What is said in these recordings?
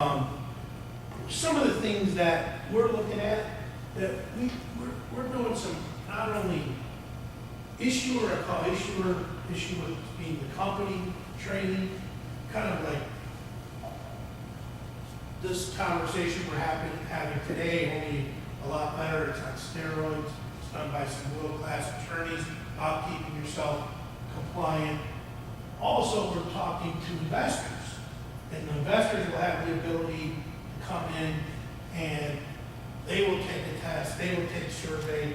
Some of the things that we're looking at, that we're doing some, not only issuer, I call issuer being the company, training, kind of like this conversation we're having today, only a lot better. It's on steroids. It's done by some world-class attorneys about keeping yourself compliant. Also, we're talking to investors, and the investors will have the ability to come in and they will take a test, they will take a survey,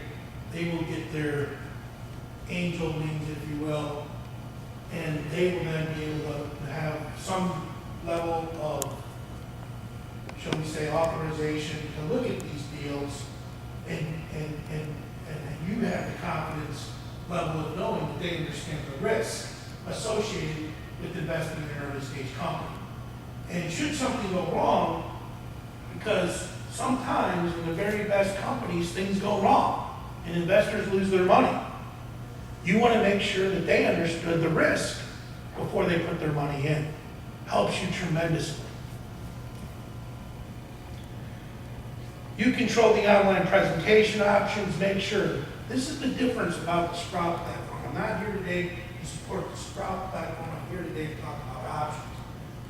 they will get their angel wings, if you will, and they will then be able to have some level of, shall we say, authorization to look at these deals, and you have the confidence level of knowing that they understand the risk associated with investing in an early stage company. And should something go wrong, because sometimes in the very best companies, things go wrong and investors lose their money. You want to make sure that they understood the risk before they put their money in. Helps you tremendously. You control the online presentation options. Make sure. This is the difference about the Sprowtt platform. I'm not here today to support the Sprowtt platform. I'm here today to talk about options.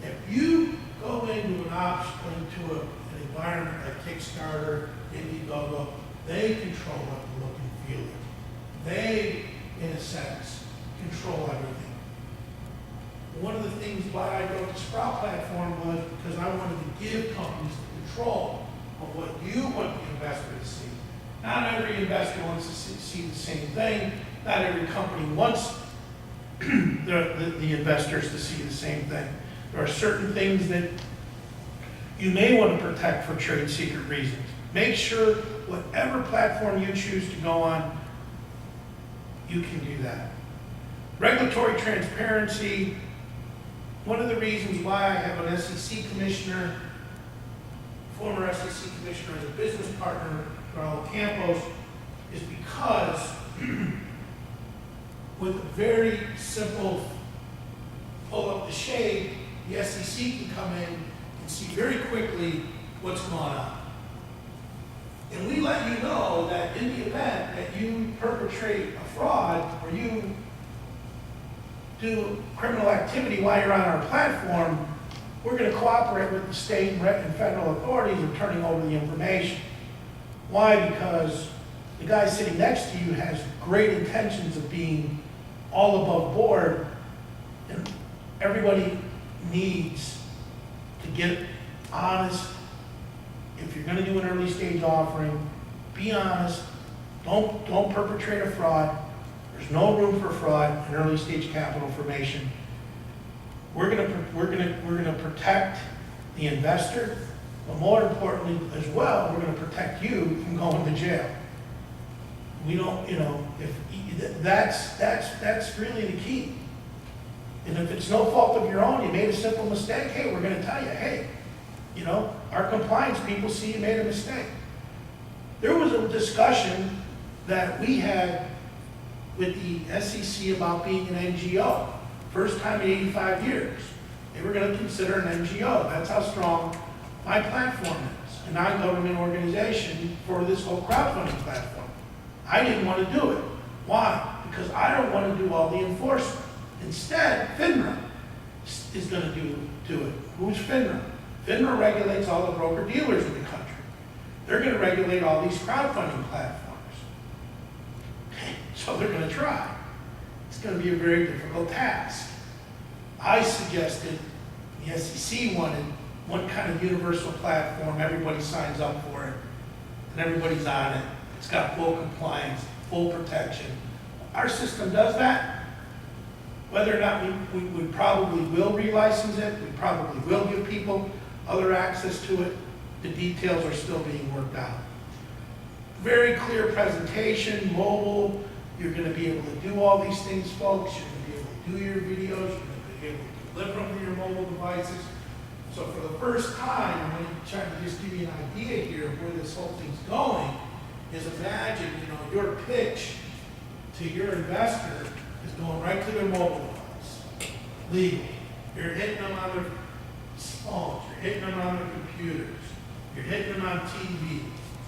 If you go into an environment like Kickstarter, Indiegogo, they control what the look and feel is. They, in a sense, control everything. One of the things why I wrote the Sprowtt platform was because I wanted to give companies the control of what you want the investor to see. Not every investor wants to see the same thing. Not every company wants the investors to see the same thing. There are certain things that you may want to protect for trade secret reasons. Make sure whatever platform you choose to go on, you can do that. Regulatory transparency. One of the reasons why I have an SEC commissioner, former SEC commissioner as a business partner, Raul Campos, is because with a very simple pull up the shade, the SEC can come in and see very quickly what's going on. And we let you know that in the event that you perpetrate a fraud or you do criminal activity while you're on our platform, we're going to cooperate with the state and federal authorities in turning over the information. Why? Because the guy sitting next to you has great intentions of being all above board, and everybody needs to get honest. If you're going to do an early stage offering, be honest. Don't perpetrate a fraud. There's no room for fraud in early stage capital formation. We're going to protect the investor, but more importantly as well, we're going to protect you from going to jail. We don't, if that's really the key. And if it's no fault of your own, you made a simple mistake, hey, we're going to tell you, hey, our compliance people see you made a mistake. There was a discussion that we had with the SEC about being an NGO. First time in 85 years. They were going to consider an NGO. That's how strong my platform is, a non-government organization for this whole crowdfunding platform. I didn't want to do it. Why? Because I don't want to do all the enforcement. Instead, FINRA is going to do it. Who's FINRA? FINRA regulates all the broker-dealers in the country. They're going to regulate all these crowdfunding platforms. So they're going to try. It's going to be a very difficult task. I suggested, the SEC wanted one kind of universal platform, everybody signs up for it, and everybody's on it. It's got full compliance, full protection. Our system does that. Whether or not we probably will relicense it, we probably will give people other access to it, the details are still being worked out. Very clear presentation, mobile, you're going to be able to do all these things, folks. You're going to be able to do your videos, you're going to be able to deliver them to your mobile devices. So for the first time, I'm going to try to just give you an idea here of where this whole thing's going, is imagine, your pitch to your investor is going right to their mobile device. Legal. You're hitting them on their phones, you're hitting them on the computers, you're hitting them on TV,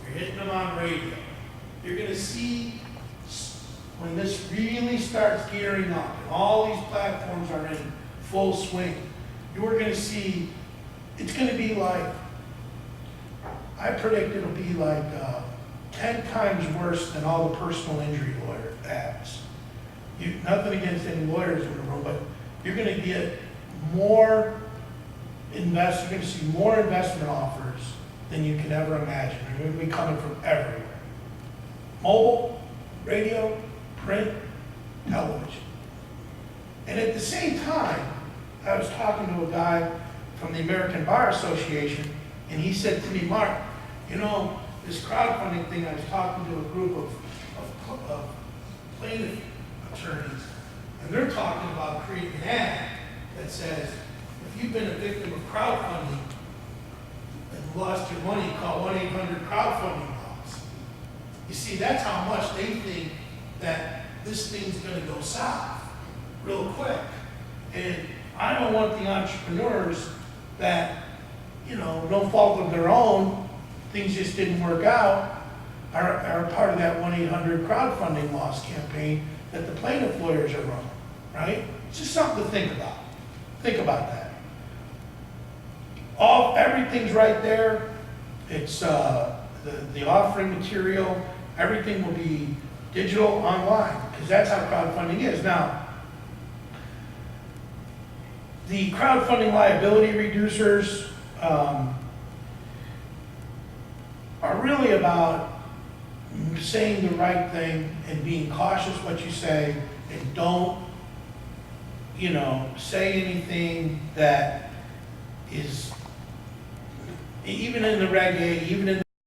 you're hitting them on radio. You're gonna see when this really starts gearing up and all these platforms are in full swing, you're gonna see, it's gonna be like, I predict it'll be like 10 times worse than all the personal injury lawyer apps. Nothing against any lawyers in the room, but you're gonna get more you're gonna see more investment offers than you can ever imagine. They're gonna be coming from everywhere. Mobile, radio, print, television. And at the same time, I was talking to a guy from the American Bar Association, and he said to me, Mark, you know, this crowdfunding thing, I was talking to a group of plaintiff attorneys, and they're talking about creating an ad that says, if you've been a victim of crowdfunding and lost your money, call 1-800-CROWDFUNDING laws. You see, that's how much they think that this thing's gonna go south real quick. And I don't want the entrepreneurs that, you know, no fault of their own, things just didn't work out, are part of that 1-800 crowdfunding loss campaign that the plaintiff lawyers are running, right? It's just something to think about. Think about that. Everything's right there. It's the offering material, everything will be digital online, because that's how crowdfunding is. Now, the crowdfunding liability reducers are really about saying the right thing and being cautious what you say, and don't, you know, say anything that is, even in the Reg A, even in